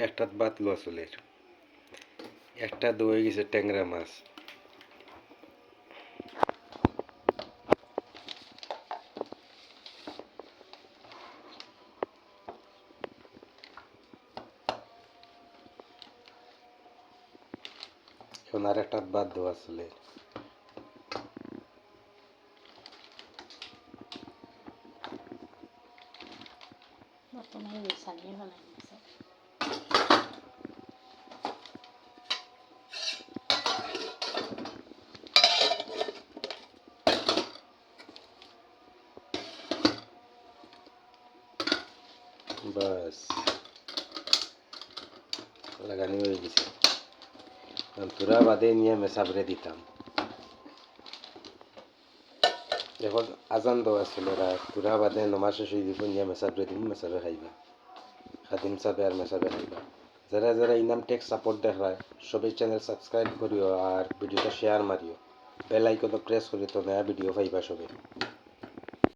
একটা বাতলো আসলে একটা দই গেছে ট্যাংরা মাছ এখন আর একটা বাদ দেওয়া আসলে বাস লাগানি হয়ে গেছে তোরা বাদে নিয়ে মেসাবরে দিতাম এখন আজান দেওয়া ছিল তোরা বাদে নমাজ শেষ হয়ে দিব নিয়ে মেসাবরে দিব মেসাবে খাইবা খাদিম সাবে আর মেসাবে খাইবা যারা যারা ইনাম টেক সাপোর্ট দেখায় সবাই চ্যানেল সাবস্ক্রাইব করিও আর ভিডিওটা শেয়ার মারিও বেল আইকন প্রেস করি তো নয়া ভিডিও পাইবা সবাই